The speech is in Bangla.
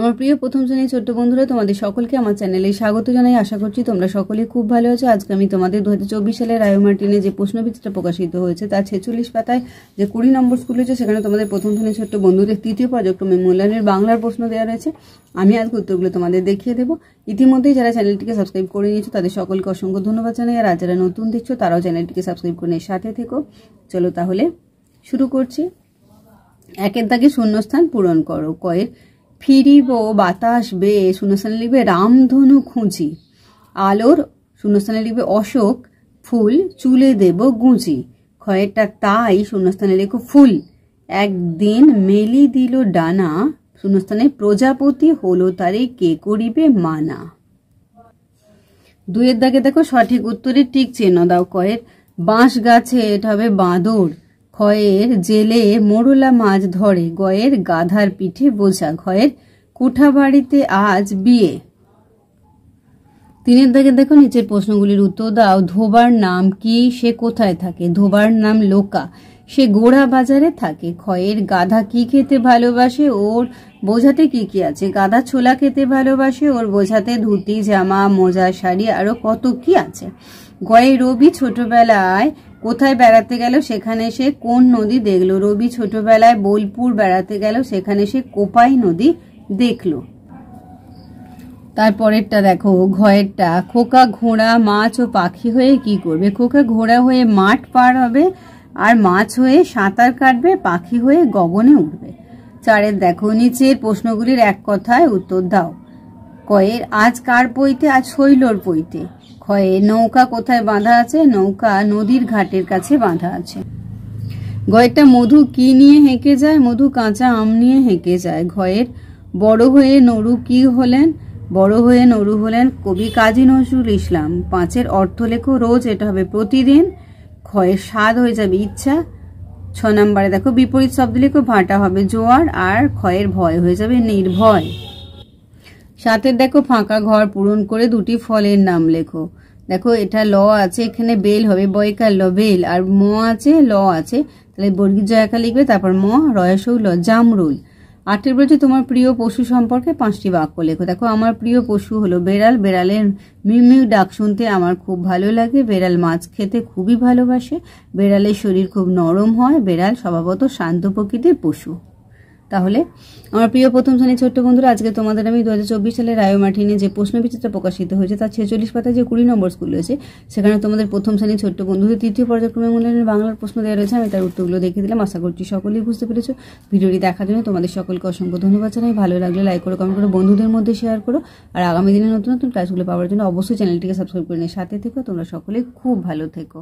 আমার প্রিয় প্রথম শ্রেণীর ছোট্ট বন্ধুরা, তোমাদের সকলকে আমার চ্যানেলে স্বাগত জানাই। আশা করছি তোমরা সকলে খুব ভালো আছো। আজকে আমি তোমাদের 2024 সালের রায়ো মার্টিনে যে প্রশ্নবিচিত্রা প্রকাশিত হয়েছে তার 46 পাতায় যে 20 নম্বর স্কুল হয়েছে, সেখানে তোমাদের প্রথম শ্রেণীর ছোট্ট বন্ধুদের তৃতীয় পর্যায়ক্রমে মূল্যায়নের বাংলার প্রশ্ন দেওয়া রয়েছে। আমি আজকে উত্তরগুলো তোমাদের দেখিয়ে দেবো। ইতিমধ্যেই যারা চ্যানেলটিকে সাবস্ক্রাইব করে নিয়েছো তাদের সকলকে অসংখ্য ধন্যবাদ জানাই। আর যারা নতুন দেখছো তারাও চ্যানেলটিকে সাবস্ক্রাইব করে সাথে থেকো। চলো তাহলে শুরু করছি। একের দাগে শূন্যস্থান পূরণ করো। কয়ের ফিরিব বাতাস বেয়ে শূন্যস্থানে লিখবে রামধনু খুঁজি। আলোর শূন্যস্থানে লিখবে অশোক ফুল চুলে দেব গুঁজি। ক্ষয়েরটা তাই শূন্যস্থানে লেখো ফুল। একদিন মেলি দিল ডানা শূন্যস্থানে প্রজাপতি হলো তারে কে করিবে মানা। দুইয়ের দাগে দেখো সঠিক উত্তরে টিক চিহ্ন দাও। কয়ের বাঁশ গাছে এটা হবে বাঁদর। ক্ষয়ের জেলে মোরলা মাছ ধরে। গয়ের গাধার পিঠে বোঝা। ঘয়ের কুঠা বাড়িতে আজ বিয়ে। তিনের দাগে দেখো নিচের প্রশ্নগুলির উত্তর দাও। ধোবার নাম কি, সে কোথায় থাকে? ধোবার নাম লোকা, সে গোড়া বাজারে থাকে। ক্ষয়ের গাধা কি খেতে ভালোবাসে, ওর বোঝাতে কি কি আছে? গাধা ছোলা খেতে ভালোবাসে, ওর বোঝাতে ধুতি জামা মোজা শাড়ি আরো কত কি আছে। গয়ে রবি ছোটবেলায় কোথায় বেড়াতে গেল, সেখানে সে কোন নদী দেখলো? রবি ছোটবেলায় বোলপুর বেড়াতে গেল, সেখানে সে কোপাই নদী দেখলো। তারপরেরটা দেখো ঘয়েরটা খোকা ঘোড়া মাছ ও পাখি হয়ে কি করবে? খোকা ঘোড়া হয়ে মাঠ পার হবে, আর মাছ হয়ে সাঁতার কাটবে, পাখি হয়ে গগনে উঠবে। চারের দেখো নিচের প্রশ্নগুলির এক কথায় উত্তর দাও। কয়ের আজ কার পইতে? আজ শৈলর পইতে। ক্ষয়ে নৌকা কোথায় বাঁধা আছে? নৌকা নদীর ঘাটের কাছে বাঁধা আছে। গয়েরটা মধু কি নিয়ে হেঁকে যায়? মধু কাঁচা আম নিয়ে হেঁকে যায়। ঘয়ের বড় হয়ে নরু কি হলেন? বড় হয়ে নরু হলেন কবি কাজী নজরুল ইসলাম। পাঁচের অর্থ লেখো রোজ, এটা হবে প্রতিদিন। ক্ষয়ের স্বাদ হয়ে যাবে ইচ্ছা। 6 নম্বরে দেখো বিপরীত শব্দ লেখো, ভাটা হবে জোয়ার, আর ক্ষয়ের ভয় হয়ে যাবে নির্ভয়। 7 দেখো ফাঁকা ঘর পূরণ করে দুটি ফলের নাম লেখো। দেখো এটা ল আছে, এখানে বেল হবে বয়কার ল বেল, আর ম আছে ল আছে, তাহলে বর্গীর জয়াকা লিখবে, তারপর ম রয়সৌ ল জামরুল। 8 বলছে তোমার প্রিয় পশু সম্পর্কে 5টি বাক্য লেখো। দেখো আমার প্রিয় পশু হলো বেড়াল। বেড়ালের মিউ মিউ ডাক শুনতে আমার খুব ভালো লাগে। বেড়াল মাছ খেতে খুবই ভালোবাসে। বেড়ালের শরীর খুব নরম হয়। বেড়াল স্বভাবত শান্ত প্রকৃতির পশু। তাহলে আমার প্রিয় প্রথম শ্রেণীর ছোট্ট বন্ধুরা, আজকে তোমাদের আমি 2024 সালের রায়ো মার্টিনে যে প্রশ্নবিচিত্রা প্রকাশিত হয়েছে তার 46 পাতায় যে 20 নম্বর স্কুল রয়েছে, সেখানে তোমাদের প্রথম শ্রেণীর ছোট্ট বন্ধুদের তৃতীয় পর্যায়ক্রমে মূল্যায়নের বাংলার প্রশ্ন দেওয়া রয়েছে। আমি তার উত্তরগুলো দেখিয়ে দিলাম। আশা করছি সকলেই বুঝতে পেরেছো। ভিডিওটি দেখার জন্য তোমাদের সকলকে অসংখ্য ধন্যবাদ জানাই। ভালো লাগলে লাইক করো, কমেন্ট করো, বন্ধুদের মধ্যে শেয়ার করো। আর আগামী দিনে নতুন নতুন ক্লাসগুলো পাওয়ার জন্য অবশ্যই চ্যানেলটিকে সাবস্ক্রাইব করে নিয়ে সাথে থেকো। তোমরা সকলে খুব ভালো থেকো।